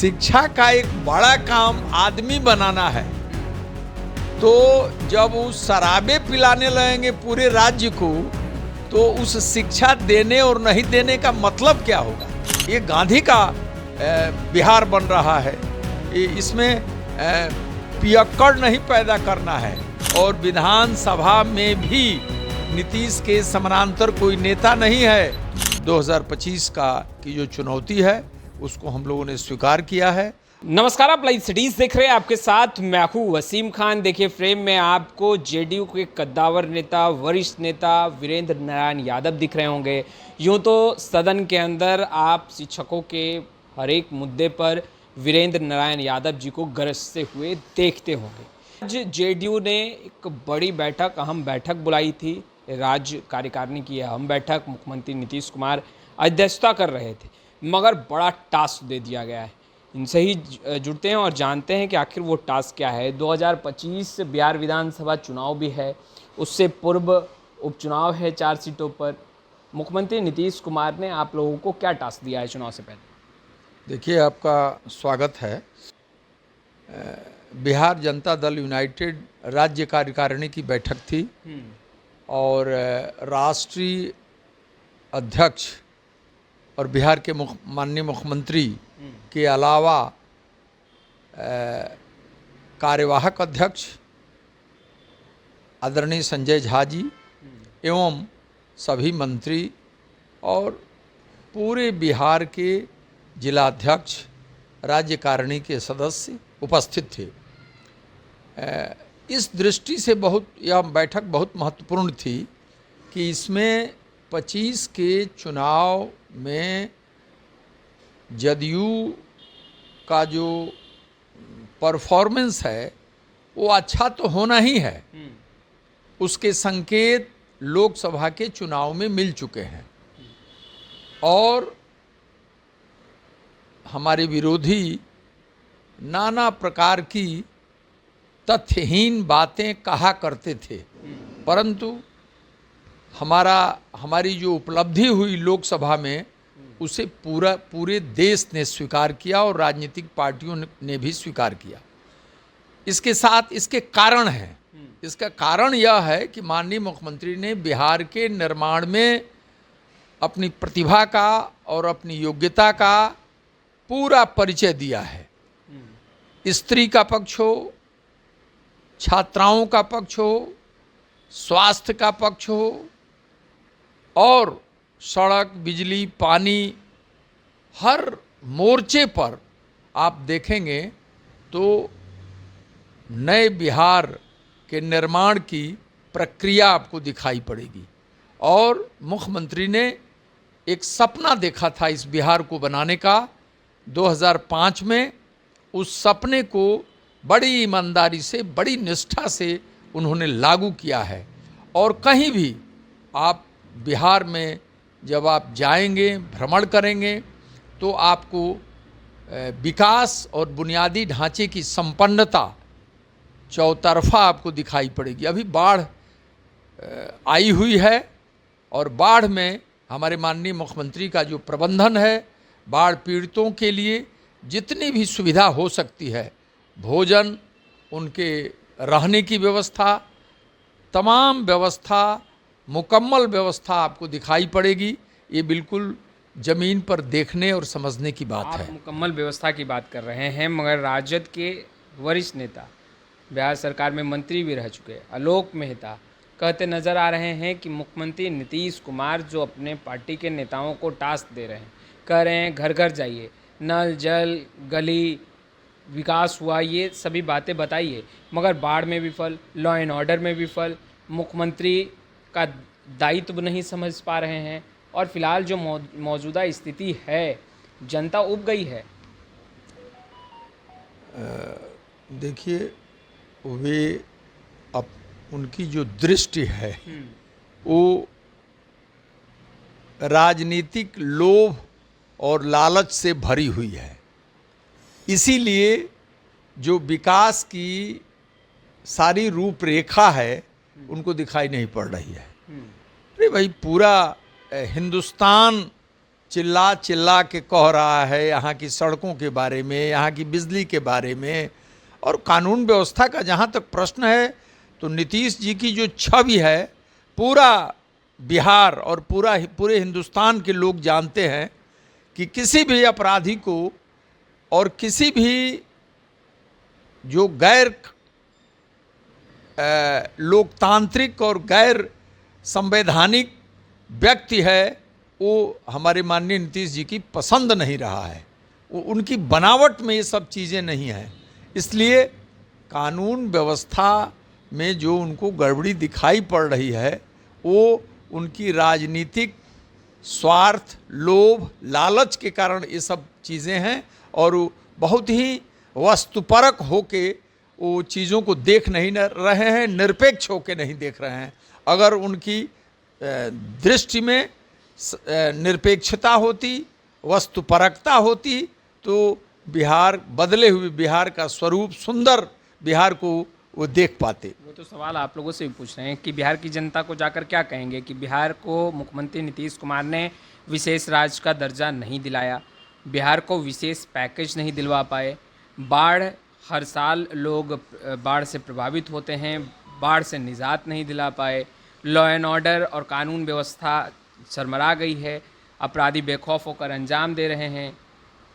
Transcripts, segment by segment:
शिक्षा का एक बड़ा काम आदमी बनाना है। तो जब वो शराबे पिलाने लगेंगे पूरे राज्य को, तो उस शिक्षा देने और नहीं देने का मतलब क्या होगा? ये गांधी का बिहार बन रहा है। इसमें पियक्कड़ नहीं पैदा करना है। और विधानसभा में भी नीतीश के समानांतर कोई नेता नहीं है। 2025 की जो चुनौती है उसको हम लोगों ने स्वीकार किया है। नमस्कार, आप लाइव सिटीज देख रहे हैं। आपके साथ मैं हूं वसीम खान। देखिए, फ्रेम में आपको जेडीयू के कद्दावर नेता, वरिष्ठ नेता वीरेंद्र नारायण यादव दिख रहे होंगे। यूं तो सदन के अंदर आप शिक्षकों के हर एक मुद्दे पर वीरेंद्र नारायण यादव जी को गरजते हुए देखते होंगे। आज जेडीयू ने एक बड़ी बैठक, अहम बैठक बुलाई थी। राज्य कार्यकारिणी की अहम बैठक, मुख्यमंत्री नीतीश कुमार अध्यक्षता कर रहे थे, मगर बड़ा टास्क दे दिया गया है। इनसे ही जुड़ते हैं और जानते हैं कि आखिर वो टास्क क्या है। 2025 बिहार विधानसभा चुनाव भी है, उससे पूर्व उपचुनाव है 4 सीटों पर। मुख्यमंत्री नीतीश कुमार ने आप लोगों को क्या टास्क दिया है चुनाव से पहले? देखिए, आपका स्वागत है। बिहार जनता दल यूनाइटेड राज्य कार्यकारिणी की बैठक थी और राष्ट्रीय अध्यक्ष और बिहार के माननीय मुख्यमंत्री के अलावा कार्यवाहक अध्यक्ष आदरणीय संजय झा जी एवं सभी मंत्री और पूरे बिहार के जिलाध्यक्ष, राज्यकारिणी के सदस्य उपस्थित थे। इस दृष्टि से यह बैठक बहुत महत्वपूर्ण थी कि इसमें 25 के चुनाव में जदयू का जो परफॉर्मेंस है वो अच्छा तो होना ही है। उसके संकेत लोकसभा के चुनाव में मिल चुके हैं और हमारे विरोधी नाना प्रकार की तथ्यहीन बातें कहा करते थे, परंतु हमारी जो उपलब्धि हुई लोकसभा में उसे पूरे देश ने स्वीकार किया और राजनीतिक पार्टियों ने भी स्वीकार किया। इसके साथ इसके कारण हैं। इसका कारण यह है कि माननीय मुख्यमंत्री ने बिहार के निर्माण में अपनी प्रतिभा का और अपनी योग्यता का पूरा परिचय दिया है। स्त्री का पक्ष हो, छात्राओं का पक्ष हो, स्वास्थ्य का पक्ष हो और सड़क, बिजली, पानी, हर मोर्चे पर आप देखेंगे तो नए बिहार के निर्माण की प्रक्रिया आपको दिखाई पड़ेगी। और मुख्यमंत्री ने एक सपना देखा था इस बिहार को बनाने का 2005 में। उस सपने को बड़ी ईमानदारी से, बड़ी निष्ठा से उन्होंने लागू किया है। और कहीं भी आप बिहार में जब आप जाएंगे, भ्रमण करेंगे, तो आपको विकास और बुनियादी ढांचे की संपन्नता चौतरफा आपको दिखाई पड़ेगी। अभी बाढ़ आई हुई है और बाढ़ में हमारे माननीय मुख्यमंत्री का जो प्रबंधन है, बाढ़ पीड़ितों के लिए जितनी भी सुविधा हो सकती है, भोजन, उनके रहने की व्यवस्था, तमाम व्यवस्था, मुकम्मल व्यवस्था आपको दिखाई पड़ेगी। ये बिल्कुल ज़मीन पर देखने और समझने की बात है। मुकम्मल व्यवस्था की बात कर रहे हैं, मगर राजद के वरिष्ठ नेता, बिहार सरकार में मंत्री भी रह चुके आलोक मेहता कहते नज़र आ रहे हैं कि मुख्यमंत्री नीतीश कुमार जो अपने पार्टी के नेताओं को टास्क दे रहे हैं, कह रहे हैं घर घर जाइए, नल, जल, गली, विकास हुआ, ये सभी बातें बताइए, मगर बाढ़ में विफल, लॉ एंड ऑर्डर में विफल, मुख्यमंत्री का दायित्व नहीं समझ पा रहे हैं। और फिलहाल जो मौजूदा स्थिति है, जनता उब गई है। देखिए, वे अब उनकी जो दृष्टि है वो राजनीतिक लोभ और लालच से भरी हुई है। इसीलिए जो विकास की सारी रूपरेखा है उनको दिखाई नहीं पड़ रही है। अरे भाई, पूरा हिंदुस्तान चिल्ला चिल्ला के कह रहा है यहाँ की सड़कों के बारे में, यहाँ की बिजली के बारे में और कानून व्यवस्था का जहाँ तक प्रश्न है, तो नीतीश जी की जो छवि है पूरा बिहार और पूरे हिंदुस्तान के लोग जानते हैं कि किसी भी अपराधी को और किसी भी जो गैर लोकतांत्रिक और गैर संवैधानिक व्यक्ति है वो हमारे माननीय नीतीश जी की पसंद नहीं रहा है। वो उनकी बनावट में ये सब चीज़ें नहीं हैं। इसलिए कानून व्यवस्था में जो उनको गड़बड़ी दिखाई पड़ रही है वो उनकी राजनीतिक स्वार्थ, लोभ, लालच के कारण ये सब चीज़ें हैं और वो बहुत ही वस्तुपरक होके वो चीज़ों को देख नहीं रहे हैं, निरपेक्ष होके नहीं देख रहे हैं। अगर उनकी दृष्टि में निरपेक्षता होती, वस्तुपरकता होती तो बिहार, बदले हुए बिहार का स्वरूप, सुंदर बिहार को वो देख पाते। वो तो सवाल आप लोगों से भी पूछ रहे हैं कि बिहार की जनता को जाकर क्या कहेंगे कि बिहार को मुख्यमंत्री नीतीश कुमार ने विशेष राज्य का दर्जा नहीं दिलाया, बिहार को विशेष पैकेज नहीं दिलवा पाए, बाढ़, हर साल लोग बाढ़ से प्रभावित होते हैं, बाढ़ से निजात नहीं दिला पाए, लॉ एंड ऑर्डर और कानून व्यवस्था सरमरा गई है, अपराधी बेखौफ होकर अंजाम दे रहे हैं,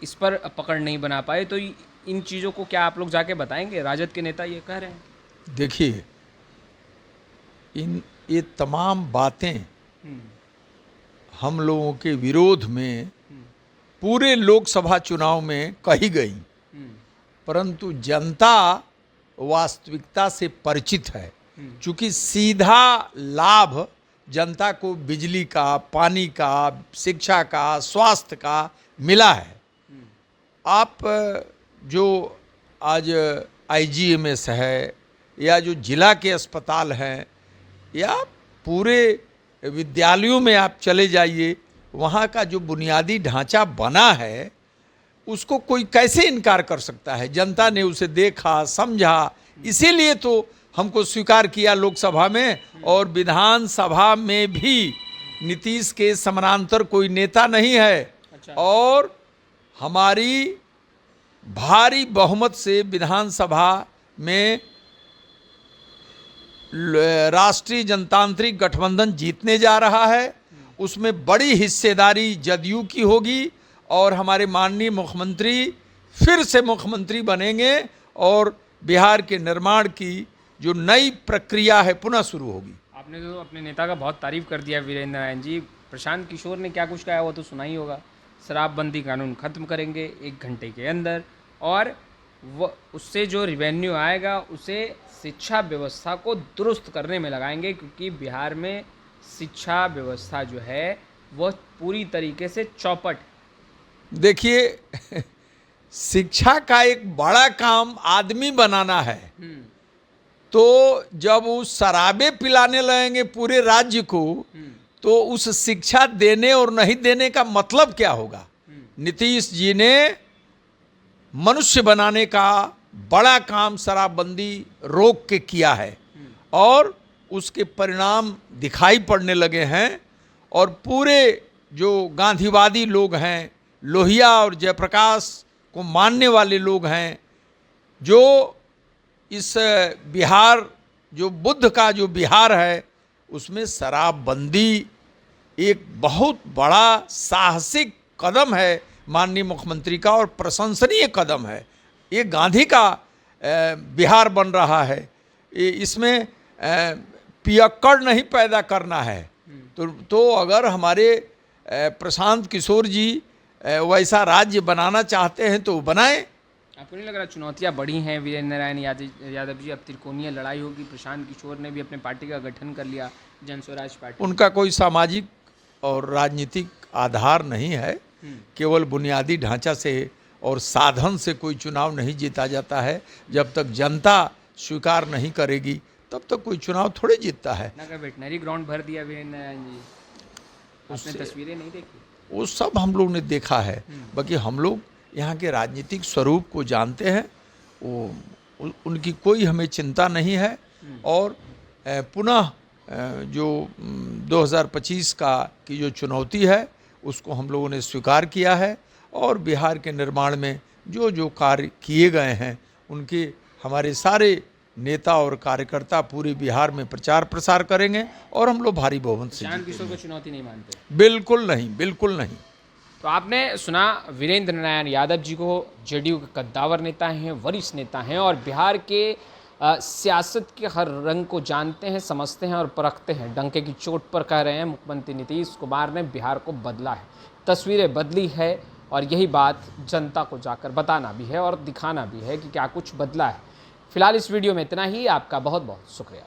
इस पर पकड़ नहीं बना पाए। तो इन चीज़ों को क्या आप लोग जाके बताएंगे? राजद के नेता ये कह रहे हैं। देखिए, ये तमाम बातें हम लोगों के विरोध में पूरे लोकसभा चुनाव में कही गई, परंतु जनता वास्तविकता से परिचित है। चूँकि सीधा लाभ जनता को बिजली का, पानी का, शिक्षा का, स्वास्थ्य का मिला है। आप जो आज IGMS है या जो जिला के अस्पताल हैं या पूरे विद्यालयों में आप चले जाइए, वहाँ का जो बुनियादी ढांचा बना है उसको कोई कैसे इनकार कर सकता है? जनता ने उसे देखा, समझा, इसीलिए तो हमको स्वीकार किया लोकसभा में, और विधानसभा में भी नीतीश के समानांतर कोई नेता नहीं है। अच्छा। और हमारी भारी बहुमत से विधानसभा में राष्ट्रीय जनतांत्रिक गठबंधन जीतने जा रहा है। उसमें बड़ी हिस्सेदारी जदयू की होगी और हमारे माननीय मुख्यमंत्री फिर से मुख्यमंत्री बनेंगे और बिहार के निर्माण की जो नई प्रक्रिया है पुनः शुरू होगी। आपने तो अपने नेता का बहुत तारीफ कर दिया वीरेंद्र नारायण जी। प्रशांत किशोर ने क्या कुछ कहा वो तो सुना ही होगा। शराबबंदी कानून ख़त्म करेंगे 1 घंटे के अंदर, और वो उससे जो रिवेन्यू आएगा उसे शिक्षा व्यवस्था को दुरुस्त करने में लगाएंगे, क्योंकि बिहार में शिक्षा व्यवस्था जो है वह पूरी तरीके से चौपट। देखिए, शिक्षा का एक बड़ा काम आदमी बनाना है, तो जब वो शराबे पिलाने लगेंगे पूरे राज्य को, तो उस शिक्षा देने और नहीं देने का मतलब क्या होगा? नीतीश जी ने मनुष्य बनाने का बड़ा काम शराबबंदी रोक के किया है और उसके परिणाम दिखाई पड़ने लगे हैं। और पूरे जो गांधीवादी लोग हैं, लोहिया और जयप्रकाश को मानने वाले लोग हैं, जो इस बिहार, जो बुद्ध का जो बिहार है, उसमें शराबबंदी एक बहुत बड़ा साहसिक कदम है माननीय मुख्यमंत्री का और प्रशंसनीय कदम है। ये गांधी का बिहार बन रहा है। इसमें पियक्कड़ नहीं पैदा करना है। तो अगर हमारे प्रशांत किशोर जी वैसा राज्य बनाना चाहते हैं तो वो बनाएं। आपको नहीं लग रहा चुनौतियां बड़ी हैं? वीरेंद्र नारायण यादव जी, अब त्रिकोणीय लड़ाई होगी। प्रशांत किशोर ने भी अपने पार्टी का गठन कर लिया, जन स्वराज पार्टी। उनका कोई सामाजिक और राजनीतिक आधार नहीं है। केवल बुनियादी ढांचा से और साधन से कोई चुनाव नहीं जीता जाता है। जब तक जनता स्वीकार नहीं करेगी तब तक कोई चुनाव थोड़े जीतता है। ना का वेटनरी ग्राउंड भर दिया वीरेंद्र नारायण जी, आपने तस्वीरें नहीं देखी? वो सब हम लोग ने देखा है। बाकी हम लोग यहाँ के राजनीतिक स्वरूप को जानते हैं। वो उनकी कोई हमें चिंता नहीं है। और पुनः जो 2025 की जो चुनौती है उसको हम लोगों ने स्वीकार किया है और बिहार के निर्माण में जो जो कार्य किए गए हैं उनके हमारे सारे नेता और कार्यकर्ता पूरे बिहार में प्रचार प्रसार करेंगे और हम लोग भारी बहुमत से प्रशांत किशोर को चुनौती नहीं मानते? बिल्कुल नहीं, बिल्कुल नहीं। तो आपने सुना वीरेंद्र नारायण यादव जी को, जेडीयू के कद्दावर नेता हैं, वरिष्ठ नेता हैं और बिहार के सियासत के हर रंग को जानते हैं, समझते हैं और परखते हैं। डंके की चोट पर कह रहे हैं मुख्यमंत्री नीतीश कुमार ने बिहार को बदला है, तस्वीरें बदली है और यही बात जनता को जाकर बताना भी है और दिखाना भी है कि क्या कुछ बदला है। फिलहाल इस वीडियो में इतना ही। आपका बहुत बहुत शुक्रिया।